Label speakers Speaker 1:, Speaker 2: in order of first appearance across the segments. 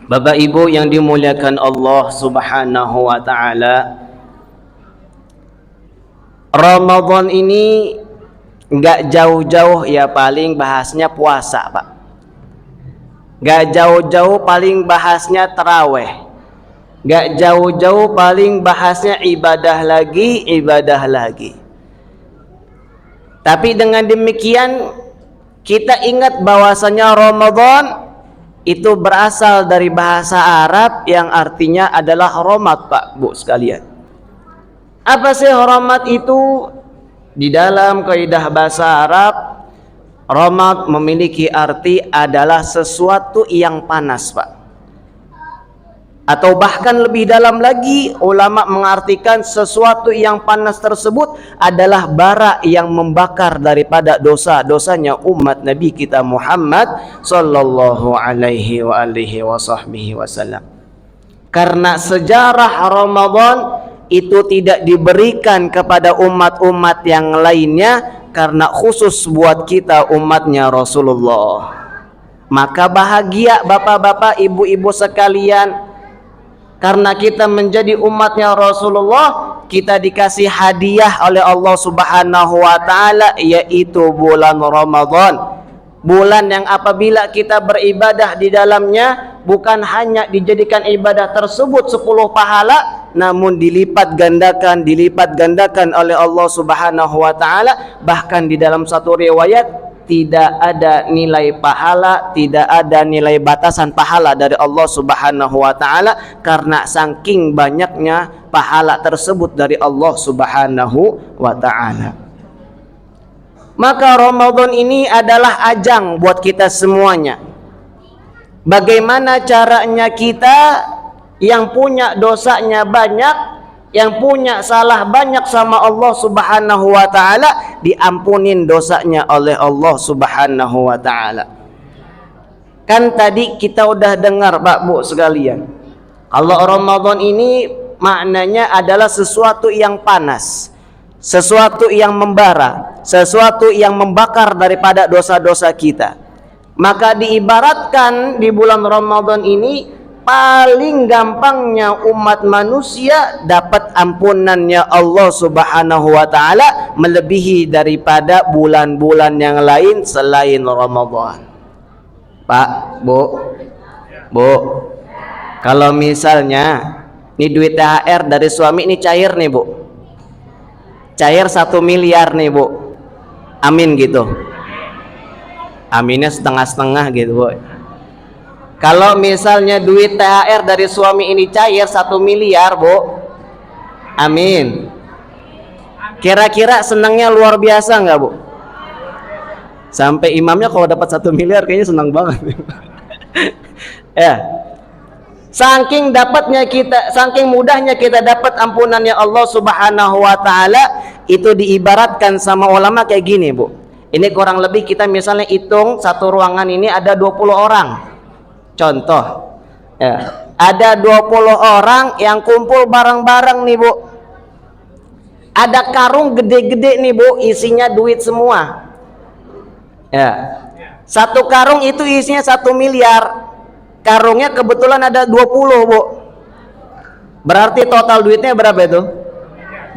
Speaker 1: Bapak Ibu yang dimuliakan Allah Subhanahu wa taala, Ramadan ini nggak jauh-jauh ya paling bahasnya puasa, Pak. Nggak jauh-jauh paling bahasnya taraweh. Nggak jauh-jauh paling bahasnya ibadah lagi. Tapi dengan demikian kita ingat bahwasanya Ramadan itu berasal dari bahasa Arab yang artinya adalah rahmat, Pak, Bu sekalian. Apa sih rahmat itu? Di dalam kaidah bahasa Arab, rahmat memiliki arti adalah sesuatu yang panas, Pak. Atau bahkan lebih dalam lagi, ulama mengartikan sesuatu yang panas tersebut adalah bara yang membakar daripada dosa-dosanya umat Nabi kita Muhammad sallallahu alaihi wasallam. Karena sejarah Ramadan itu tidak diberikan kepada umat-umat yang lainnya, karena khusus buat kita umatnya Rasulullah. Maka bahagia bapak-bapak, ibu-ibu sekalian, karena kita menjadi umatnya Rasulullah, kita dikasih hadiah oleh Allah Subhanahu wa taala, yaitu bulan Ramadan. Bulan yang apabila kita beribadah di dalamnya bukan hanya dijadikan ibadah tersebut 10 pahala, namun dilipat gandakan oleh Allah Subhanahu wa taala. Bahkan di dalam satu riwayat tidak ada nilai pahala, tidak ada nilai batasan pahala dari Allah Subhanahu wa taala, karena saking banyaknya pahala tersebut dari Allah Subhanahu wa taala. Maka Ramadan ini adalah ajang buat kita semuanya. Bagaimana caranya kita yang punya dosanya banyak, yang punya salah banyak sama Allah Subhanahu wa taala, diampunin dosanya oleh Allah Subhanahu wa taala. Kan tadi kita udah dengar, Pak, Bu sekalian, kalau Ramadan ini maknanya adalah sesuatu yang panas, sesuatu yang membara, sesuatu yang membakar daripada dosa-dosa kita. Maka diibaratkan di bulan Ramadan ini paling gampangnya umat manusia dapat ampunannya Allah Subhanahu wa taala melebihi daripada bulan-bulan yang lain selain Ramadan. Pak, Bu, kalau misalnya ini duit THR dari suami ini cair nih, Bu. Cair 1 miliar nih, Bu. Amin gitu. Aminnya setengah-setengah gitu, Bu. Kalau misalnya duit THR dari suami ini cair 1 miliar, Bu. Amin. Kira-kira senangnya luar biasa nggak, Bu? Sampai imamnya kalau dapat 1 miliar kayaknya senang banget. Ya. Saking dapatnya kita, saking mudahnya kita dapat ampunannya Allah Subhanahu wa taala, itu diibaratkan sama ulama kayak gini, Bu. Ini kurang lebih kita misalnya hitung satu ruangan ini ada 20 orang. Contoh, ya, ada 20 orang yang kumpul bareng-bareng nih, Bu. Ada karung gede-gede nih, Bu, isinya duit semua. Ya. Satu karung itu isinya 1 miliar. Karungnya kebetulan ada 20, Bu. Berarti total duitnya berapa itu?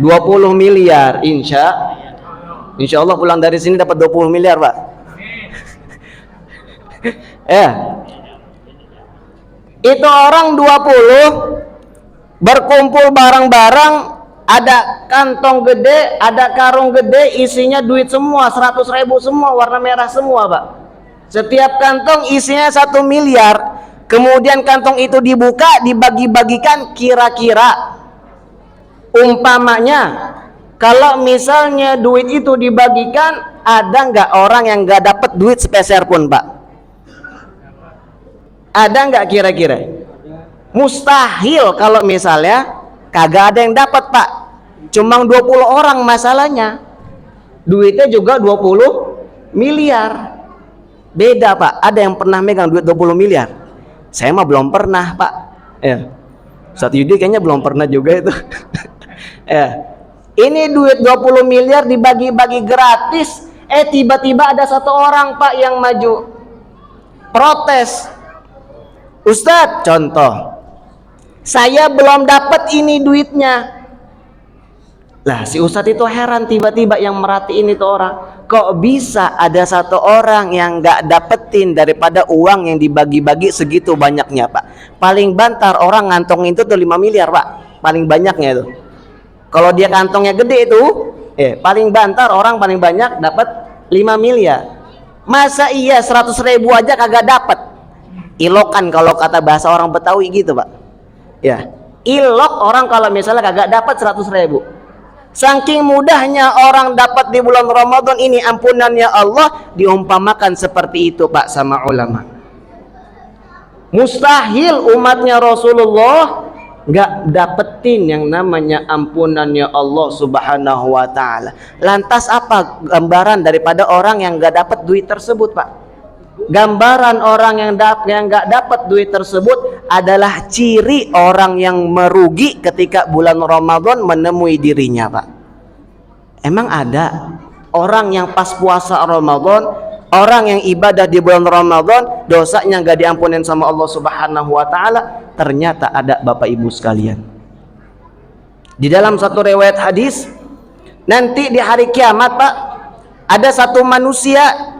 Speaker 1: 20 miliar. Insya Allah pulang dari sini dapat 20 miliar, Pak. Ya. Itu orang 20 berkumpul bareng-bareng, ada kantong gede, ada karung gede, isinya duit semua, 100.000 semua, warna merah semua, Pak. Setiap kantong isinya 1 miliar. Kemudian kantong itu dibuka, dibagi-bagikan, kira-kira umpamanya kalau misalnya duit itu dibagikan, ada nggak orang yang nggak dapat duit sepeser pun, Pak? Ada nggak kira-kira? Mustahil kalau misalnya kagak ada yang dapat, Pak. Cuma 20 orang masalahnya. Duitnya juga 20 miliar. Beda, Pak. Ada yang pernah megang duit 20 miliar? Saya mah belum pernah, Pak. Ya. Ustaz Yudi kayaknya belum pernah juga itu. Ya. Ini duit 20 miliar dibagi-bagi gratis. Tiba-tiba ada satu orang, Pak, yang maju protes. Ustadz, contoh, saya belum dapat ini duitnya. Lah si ustadz itu heran, tiba-tiba yang merhatiin itu orang, kok bisa ada satu orang yang nggak dapetin daripada uang yang dibagi-bagi segitu banyaknya, Pak. Paling bantar orang ngantong itu tuh 5 miliar, Pak, paling banyaknya itu. Kalau dia kantongnya gede itu, paling bantar orang paling banyak dapat 5 miliar. Masa iya 100.000 aja kagak dapat? Ilokan kalau kata bahasa orang Betawi gitu, Pak. Ya, ilok orang kalau misalnya kagak dapat 100.000. Saking mudahnya orang dapat di bulan Ramadan ini ampunannya Allah, diumpamakan seperti itu, Pak, sama ulama. Mustahil umatnya Rasulullah nggak dapetin yang namanya ampunannya Allah Subhanahu wa Ta'ala. Lantas apa gambaran daripada orang yang nggak dapat duit tersebut, Pak? Gambaran orang yang nggak dapat duit tersebut adalah ciri orang yang merugi ketika bulan Ramadan menemui dirinya, Pak. Emang ada orang yang pas puasa Ramadan, orang yang ibadah di bulan Ramadan, dosanya nggak diampunin sama Allah Subhanahu wa Ta'ala? Ternyata ada, Bapak Ibu sekalian. Di dalam satu riwayat hadis, nanti di hari kiamat, Pak, ada satu manusia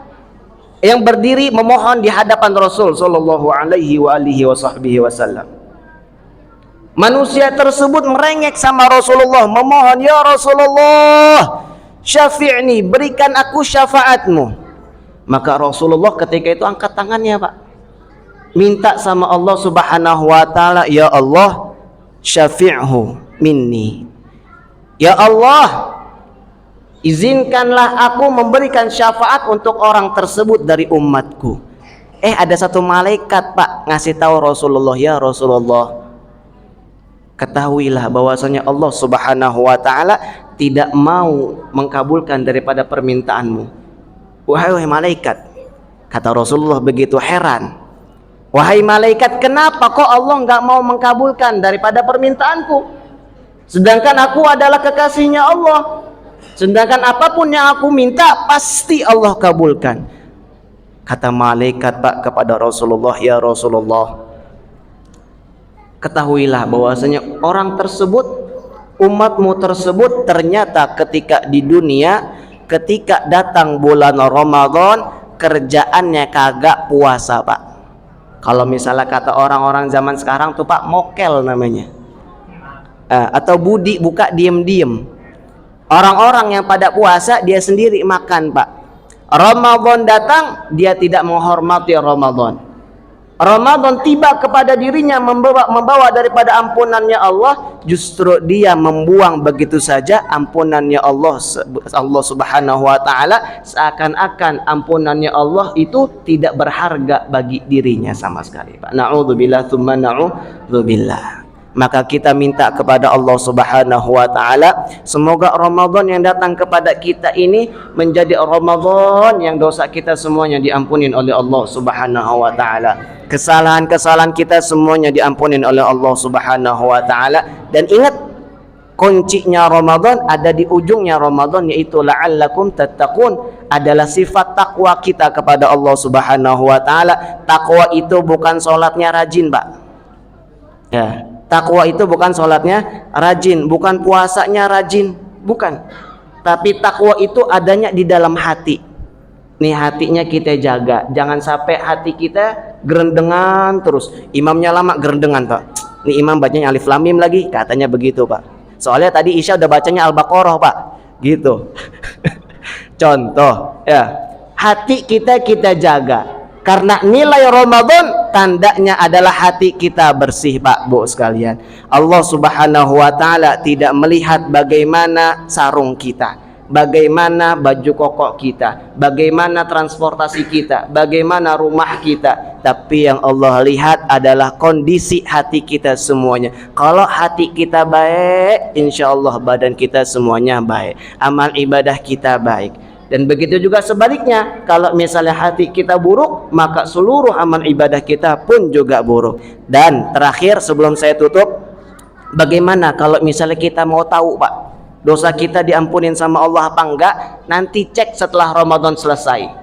Speaker 1: yang berdiri memohon di hadapan Rasul sallallahu alaihi wasallam. Manusia tersebut merengek sama Rasulullah, memohon, ya Rasulullah, syafi'ni, berikan aku syafaatmu. Maka Rasulullah ketika itu angkat tangannya, Pak, minta sama Allah Subhanahu wa Ta'ala, ya Allah, syafi'hu minni, ya Allah, izinkanlah aku memberikan syafaat untuk orang tersebut dari umatku. Ada satu malaikat, Pak, ngasih tahu Rasulullah, ya Rasulullah, ketahuilah bahwasanya Allah Subhanahu wa Ta'ala tidak mau mengkabulkan daripada permintaanmu. Wahai malaikat, kata Rasulullah begitu heran, wahai malaikat, kenapa kok Allah nggak mau mengkabulkan daripada permintaanku, sedangkan aku adalah kekasihnya Allah, sedangkan apapun yang aku minta pasti Allah kabulkan. Kata malaikat, Pak, kepada Rasulullah, ya Rasulullah, ketahuilah bahwasanya orang tersebut, umatmu tersebut, ternyata ketika di dunia, ketika datang bulan Ramadan, kerjaannya kagak puasa, Pak. Kalau misalnya kata orang-orang zaman sekarang tuh, Pak, mokel namanya, atau budi buka diem-diem. Orang-orang yang pada puasa dia sendiri makan, Pak. Ramadan datang, dia tidak menghormati Ramadan. Ramadan tiba kepada dirinya membawa daripada ampunannya Allah, justru dia membuang begitu saja ampunannya Allah Subhanahu wa Ta'ala, seakan-akan ampunannya Allah itu tidak berharga bagi dirinya sama sekali, Pak. Na'udzubillah tsumma na'udzubillah. Maka kita minta kepada Allah Subhanahu wa Ta'ala, semoga Ramadan yang datang kepada kita ini menjadi Ramadan yang dosa kita semuanya diampunin oleh Allah Subhanahu wa Ta'ala, kesalahan-kesalahan kita semuanya diampunin oleh Allah Subhanahu wa Ta'ala. Dan ingat, kuncinya Ramadan ada di ujungnya Ramadan, yaitu la'allakum tattaqun, adalah sifat takwa kita kepada Allah Subhanahu wa Ta'ala. Takwa itu bukan sholatnya rajin, Pak, ya. Takwa itu bukan sholatnya rajin, bukan puasanya rajin, bukan. Tapi takwa itu adanya di dalam hati. Nih, hatinya kita jaga, jangan sampai hati kita gerendengan terus. Imamnya lama gerendengan, Pak. Nih imam bacanya alif lam mim lagi, katanya begitu, Pak. Soalnya tadi Isya udah bacanya Al-Baqarah, Pak. Gitu. Contoh, ya. Hati kita jaga. Karena nilai Ramadan tandanya adalah hati kita bersih, Pak, Bu sekalian. Allah Subhanahu wa Ta'ala tidak melihat bagaimana sarung kita, bagaimana baju koko kita, bagaimana transportasi kita, bagaimana rumah kita, tapi yang Allah lihat adalah kondisi hati kita semuanya. Kalau hati kita baik, insya Allah badan kita semuanya baik, amal ibadah kita baik. Dan begitu juga sebaliknya, kalau misalnya hati kita buruk, maka seluruh amal ibadah kita pun juga buruk. Dan terakhir sebelum saya tutup, bagaimana kalau misalnya kita mau tahu, Pak, dosa kita diampunin sama Allah apa enggak? Nanti cek setelah Ramadan selesai.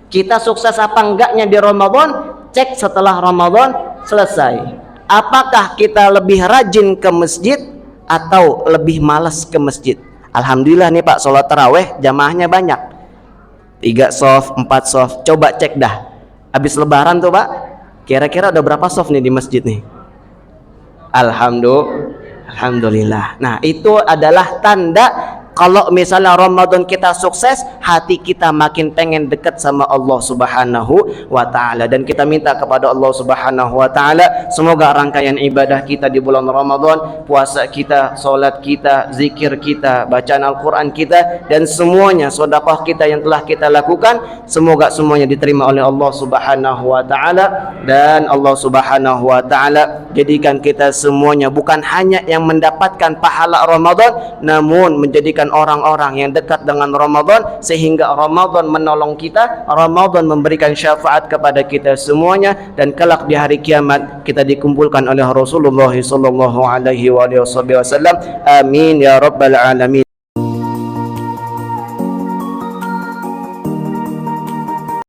Speaker 1: Kita sukses apa enggaknya di Ramadan, cek setelah Ramadan selesai. Apakah kita lebih rajin ke masjid atau lebih malas ke masjid? Alhamdulillah nih Pak, sholat taraweh jamaahnya banyak, 3 soft, 4 soft. Coba cek dah, habis lebaran tuh Pak, kira-kira ada berapa soft nih di masjid nih? Alhamdulillah. Nah, itu adalah tanda kalau misalnya Ramadan kita sukses, hati kita makin pengen dekat sama Allah Subhanahu wa taala, dan kita minta kepada Allah Subhanahu wa taala semoga rangkaian ibadah kita di bulan Ramadan, puasa kita, salat kita, zikir kita, bacaan Al-Qur'an kita, dan semuanya sedekah kita yang telah kita lakukan, semoga semuanya diterima oleh Allah Subhanahu wa taala, dan Allah Subhanahu wa taala jadikan kita semuanya bukan hanya yang mendapatkan pahala Ramadan, namun menjadikan orang-orang yang dekat dengan Ramadan, sehingga Ramadan menolong kita, Ramadan memberikan syafaat kepada kita semuanya, dan kelak di hari kiamat kita dikumpulkan oleh Rasulullah sallallahu alaihi wasallam. Amin ya rabbal alamin.